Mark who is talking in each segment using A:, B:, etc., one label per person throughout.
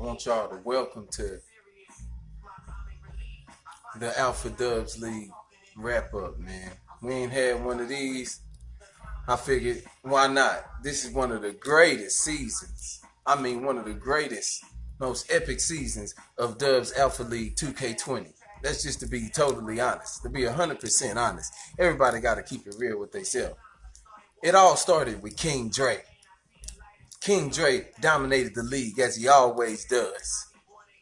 A: want y'all to welcome to the Alpha Dubs League wrap up, man. We ain't had one of these. I figured, why not? This is one of the greatest seasons. I mean, one of the greatest, most epic seasons of Dubs Alpha League 2K20. That's just to be totally honest. To be 100% honest. Everybody got to keep it real with themselves. It all started with King Drake. King Drake dominated the league as he always does.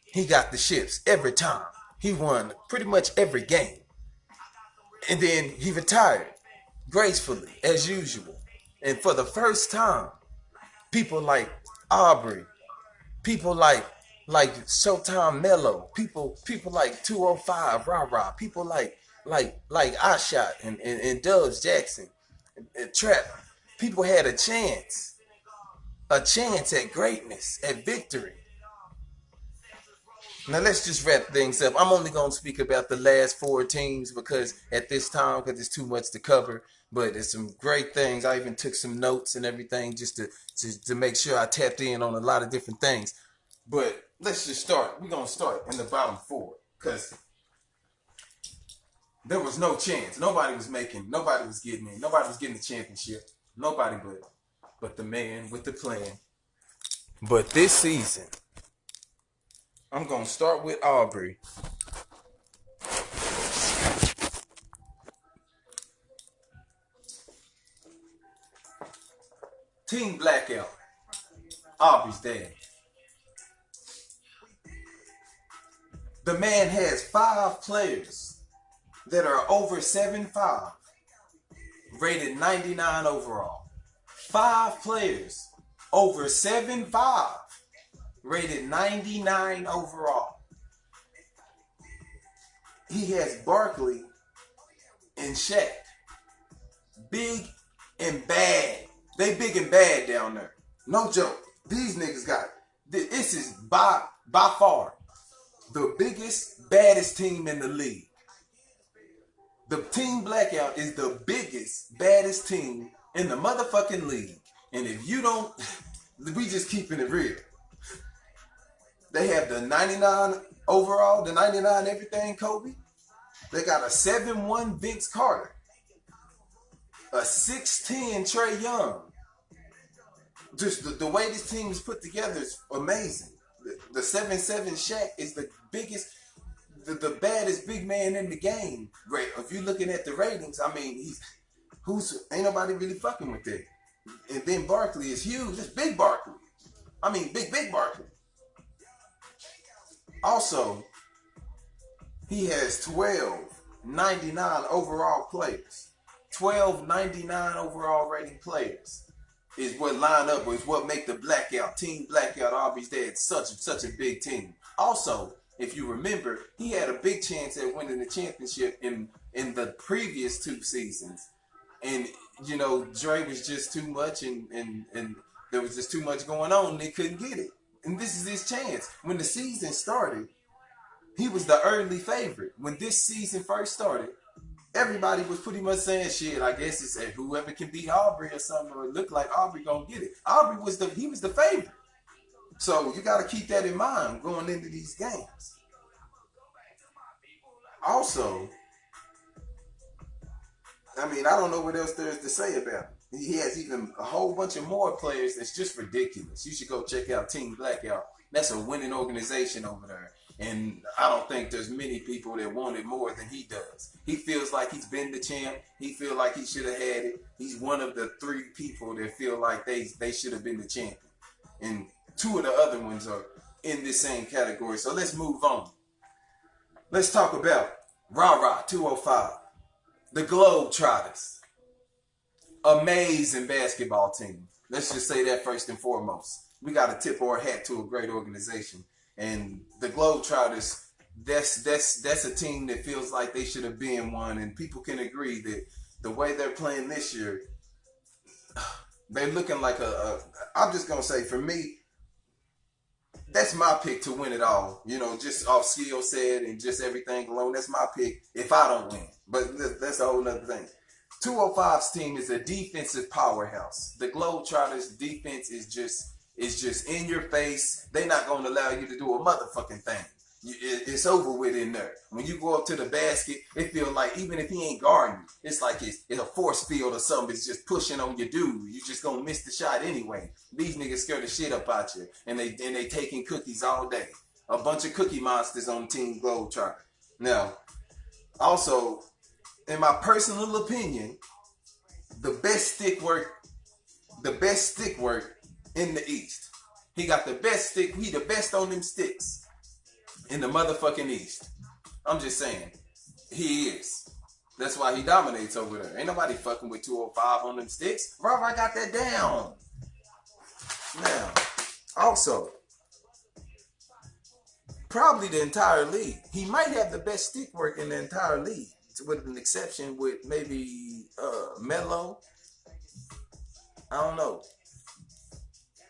A: He got the ships every time. He won pretty much every game. And then he retired gracefully, as usual. And for the first time, people like Aubrey, people like Showtime Mello, people like 205 Rah Rah, people like Ashot and Dubs Jackson and Trap. People had a chance at greatness, at victory. Now let's just wrap things up. I'm only going to speak about the last four teams because at this time, because it's too much to cover. But it's some great things. I even took some notes and everything just to make sure I tapped in on a lot of different things. But let's just start. We're going to start in the bottom four because there was no chance. Nobody was getting in. Nobody was getting the championship. Nobody but the man with the plan. But this season, I'm going to start with Aubrey. Team Blackout. Aubrey's dad. The man has 5 players that are over 7'5", rated 99 overall. 5 players over 7'5", rated 99 overall. He has Barkley and Shaq. Big and bad. They big and bad down there. No joke. These niggas got it. This is by far the biggest, baddest team in the league. The Team Blackout is the biggest, baddest team in the motherfucking league. And if you don't, we just keeping it real. They have the 99 overall, the 99 everything Kobe. They got a 7'1" Vince Carter. A 6'10" Trae Young. Just the way this team is put together is amazing. The 7'7" Shaq is the biggest, the baddest big man in the game. Great. If you're looking at the ratings, I mean, ain't nobody really fucking with that. And then Barkley is huge. It's big Barkley. I mean, big Barkley. Also, he has 12 99 overall players. 12 99 overall rating players is what line up, or is what make the Blackout, Team Blackout, Aubrey's dad, such a big team. Also, if you remember, he had a big chance at winning the championship in the previous 2 seasons. And, you know, Dre was just too much and there was just too much going on and they couldn't get it. And this is his chance. When the season started, he was the early favorite. When this season first started, everybody was pretty much saying, shit, I guess it's whoever can beat Aubrey or something, or it looked like Aubrey gonna get it. Aubrey was the favorite. So you gotta keep that in mind going into these games. Also, I mean, I don't know what else there is to say about him. He has even a whole bunch of more players that's just ridiculous. You should go check out Team Blackout. That's a winning organization over there. And I don't think there's many people that want it more than he does. He feels like he's been the champ. He feels like he should have had it. He's one of the 3 people that feel like they should have been the champion. And 2 of the other ones are in this same category. So let's move on. Let's talk about Rah Rah 205. The Globetrotters. Amazing basketball team. Let's just say that first and foremost. We got to tip our hat to a great organization. And the Globetrotters, that's a team that feels like they should have been one. And people can agree that the way they're playing this year, they're looking like I'm just going to say, for me, that's my pick to win it all. You know, just off skill set and just everything alone. That's my pick if I don't win. But that's a whole nother thing. 205's team is a defensive powerhouse. The Globetrotters' defense is just It's just in your face. They not gonna allow you to do a motherfucking thing. It's over with in there. When you go up to the basket, it feels like even if he ain't guarding you, it's like it's a force field or something. It's just pushing on your dude. You just gonna miss the shot anyway. These niggas scare the shit up out you, and they taking cookies all day. A bunch of cookie monsters on Team Globetrotter. Now, also, in my personal opinion, the best stick work in the East. He got the best stick. He the best on them sticks in the motherfucking East. I'm just saying, he is. That's why he dominates over there. Ain't nobody fucking with 205 on them sticks. I got that down. Now, also, probably the entire league. He might have the best stick work in the entire league, with an exception with maybe Melo. I don't know.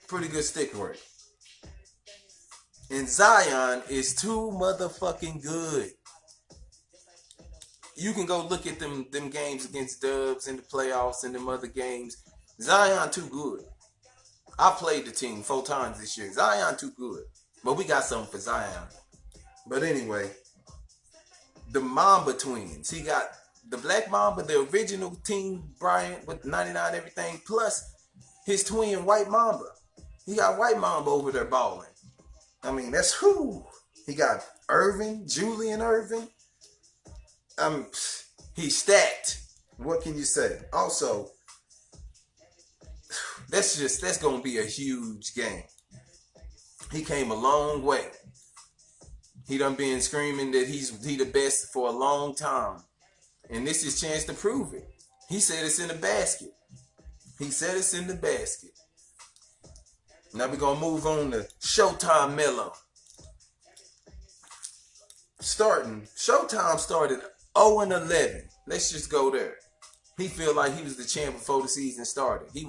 A: Pretty good stick work. And Zion is too motherfucking good. You can go look at them games against Dubs in the playoffs and them other games. Zion too good. I played the team 4 times this year. Zion too good. But we got something for Zion. But anyway, the Mamba twins. He got the Black Mamba, the original Team Bryant with 99 everything, plus his twin White Mamba. He got White Mamba over there balling. I mean, that's who. He got Irving, Julian Irving. He's stacked. What can you say? Also, that's gonna be a huge game. He came a long way. He done been screaming that he the best for a long time. And this is his chance to prove it. He said it's in the basket. He said it's in the basket. Now we're going to move on to Showtime Melo. Showtime started 0-11. Let's just go there. He feel like he was the champ before the season started. He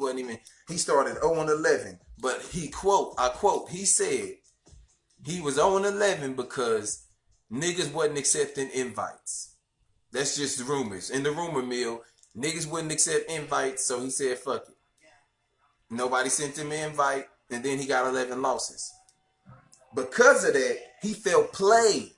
A: started 0-11. But I quote, he said he was 0-11 because niggas wasn't accepting invites. That's just the rumors. In the rumor mill, niggas wouldn't accept invites, so he said fuck it. Nobody sent him an invite, and then he got 11 losses. Because of that, he felt played.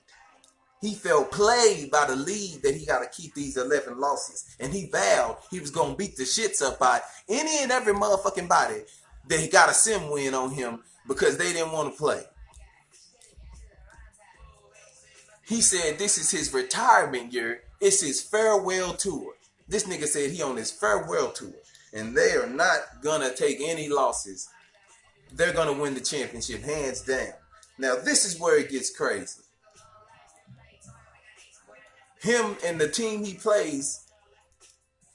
A: He felt played by the league that he got to keep these 11 losses. And he vowed he was going to beat the shits up by any and every motherfucking body that he got a sim win on him because they didn't want to play. He said this is his retirement year. It's his farewell tour. This nigga said he on his farewell tour. And they are not going to take any losses. They're going to win the championship, hands down. Now, this is where it gets crazy. Him and the team he plays,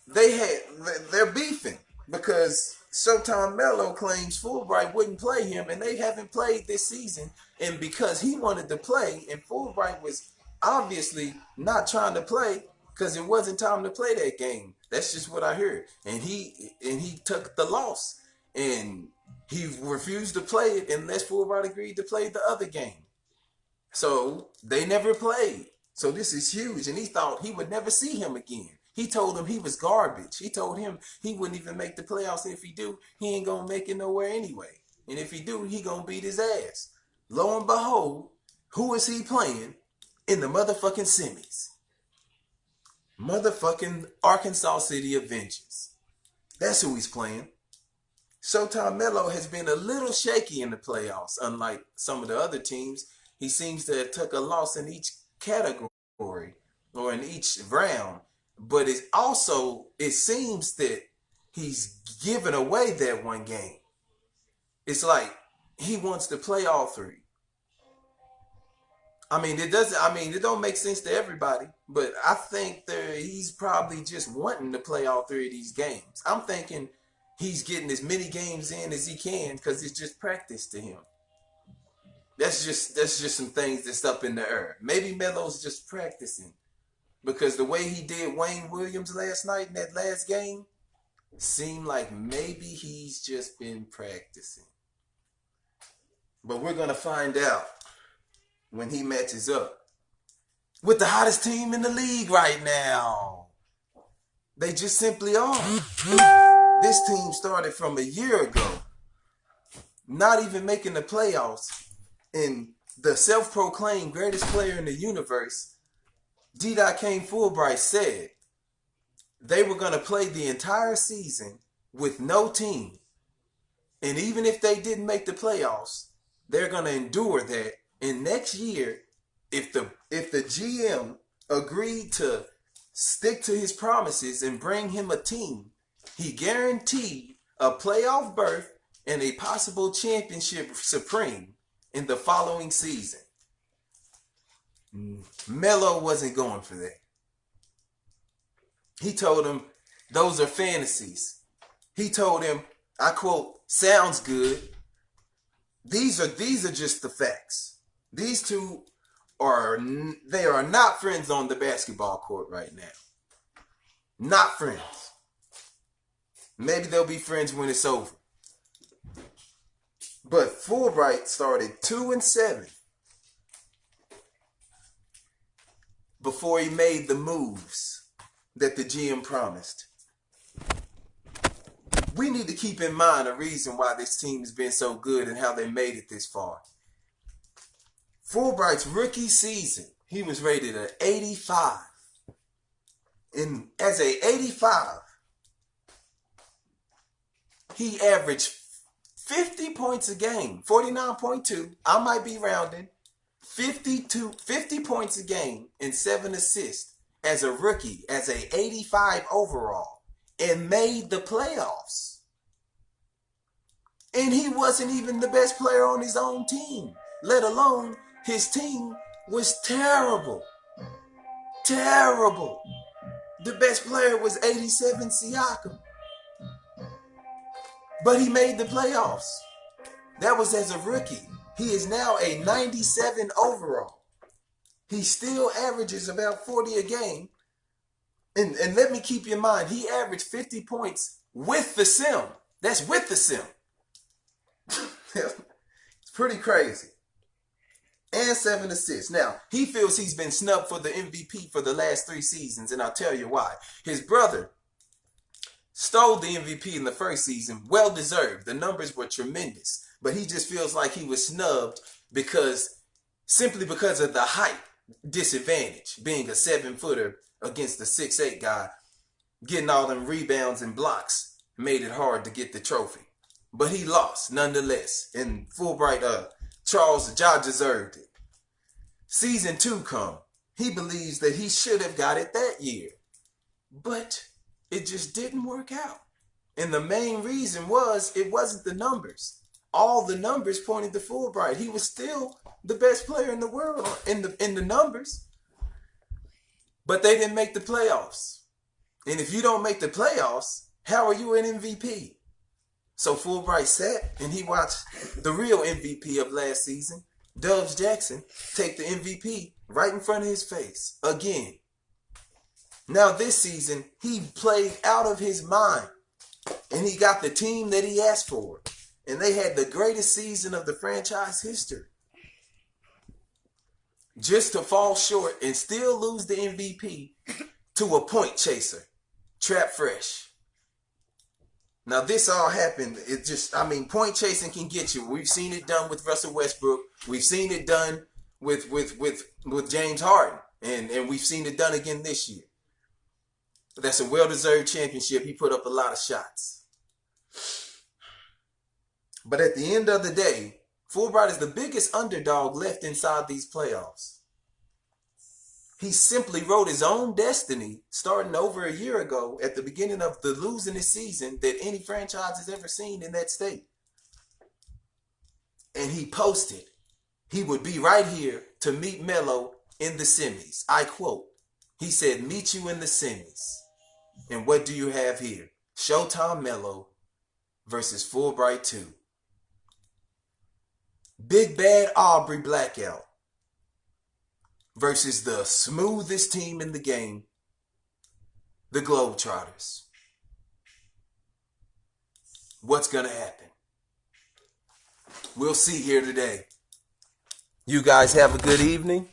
A: they're beefing because Showtime Melo claims Fulbright wouldn't play him, and they haven't played this season. And because he wanted to play, and Fulbright was obviously not trying to play because it wasn't time to play that game. That's just what I heard. And he took the loss, and he refused to play it unless Fulbright agreed to play the other game. So they never played. So this is huge, and he thought he would never see him again. He told him he was garbage. He told him he wouldn't even make the playoffs, and if he do, he ain't gonna make it nowhere anyway. And if he do, he gonna beat his ass. Lo and behold, who is he playing in the motherfucking semis? Motherfucking Arkansas City Avengers. That's who he's playing. Showtime Melo has been a little shaky in the playoffs, unlike some of the other teams. He seems to have took a loss in each category or in each round, but it seems that he's given away that one game. It's like he wants to play all 3. It don't make sense to everybody, but I think that he's probably just wanting to play all 3 of these games. I'm thinking he's getting as many games in as he can because it's just practice to him. That's just some things that's up in the air. Maybe Melo's just practicing because the way he did Wayne Williams last night in that last game seemed like maybe he's just been practicing. But we're going to find out when he matches up with the hottest team in the league right now. They just simply are. This team started from a year ago. not even making the playoffs, and the self-proclaimed greatest player in the universe, D-Dot Kane Fulbright, said they were going to play the entire season with no team. And even if they didn't make the playoffs, they're going to endure that. And next year, if the GM agreed to stick to his promises and bring him a team, he guaranteed a playoff berth and a possible championship supreme in the following season. Melo wasn't going for that. He told him, those are fantasies. He told him, I quote, sounds good. These are just the facts. These two are not friends on the basketball court right now. Not friends. Maybe they'll be friends when it's over. But Fulbright started 2-7 before he made the moves that the GM promised. We need to keep in mind a reason why this team has been so good and how they made it this far. Fulbright's rookie season, he was rated an 85. And as a 85, he averaged 50 points a game, 49.2. I might be rounding. 50 points a game and 7 assists as a rookie, as a 85 overall, and made the playoffs. And he wasn't even the best player on his own team, let alone his team was terrible. Terrible. The best player was 87 Siakam. But he made the playoffs. That was as a rookie. He is now a 97 overall. He still averages about 40 a game. And let me keep in mind, he averaged 50 points with the sim. That's with the sim. It's pretty crazy. And 7 assists. Now, he feels he's been snubbed for the MVP for the last 3 seasons, and I'll tell you why. His brother stole the MVP in the first season. Well deserved. The numbers were tremendous. But he just feels like he was snubbed simply because of the height disadvantage. Being a 7-footer against the 6'8" guy, getting all them rebounds and blocks made it hard to get the trophy. But he lost nonetheless. And Fulbright, Charles Ja deserved it. Season 2 come. He believes that he should have got it that year. But it just didn't work out. And the main reason was it wasn't the numbers. All the numbers pointed to Fulbright. He was still the best player in the world in the numbers. But they didn't make the playoffs. And if you don't make the playoffs, how are you an MVP? So Fulbright sat and he watched the real MVP of last season, Dubs Jackson, take the MVP right in front of his face again. Now this season, he played out of his mind and he got the team that he asked for. And they had the greatest season of the franchise history. Just to fall short and still lose the MVP to a point chaser, Trap Fresh. Now this all happened. Point chasing can get you. We've seen it done with Russell Westbrook. We've seen it done with James Harden. And we've seen it done again this year. That's a well-deserved championship. He put up a lot of shots. But at the end of the day, Fulbright is the biggest underdog left inside these playoffs. He simply wrote his own destiny starting over a year ago at the beginning of the losingest season that any franchise has ever seen in that state. And he posted he would be right here to meet Melo in the semis. I quote, he said, meet you in the semis. And what do you have here? Showtime Melo versus Fulbright 2. Big Bad Aubrey Blackout versus the smoothest team in the game, the Globetrotters. What's going to happen? We'll see here today. You guys have a good evening.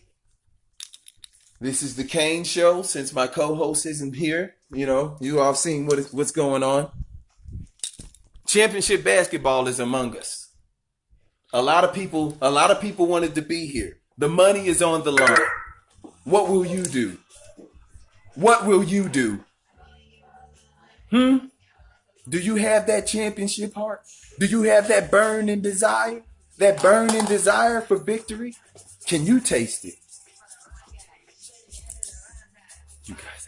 A: This is the Kane Show. Since my co-host isn't here, you all seen what's going on. Championship basketball is among us.
B: A lot of people wanted to be here. The money is on the line. What will you do? What will you do? Do you have that championship heart? Do you have that burning desire? That burning desire for victory? Can you taste it? You guys.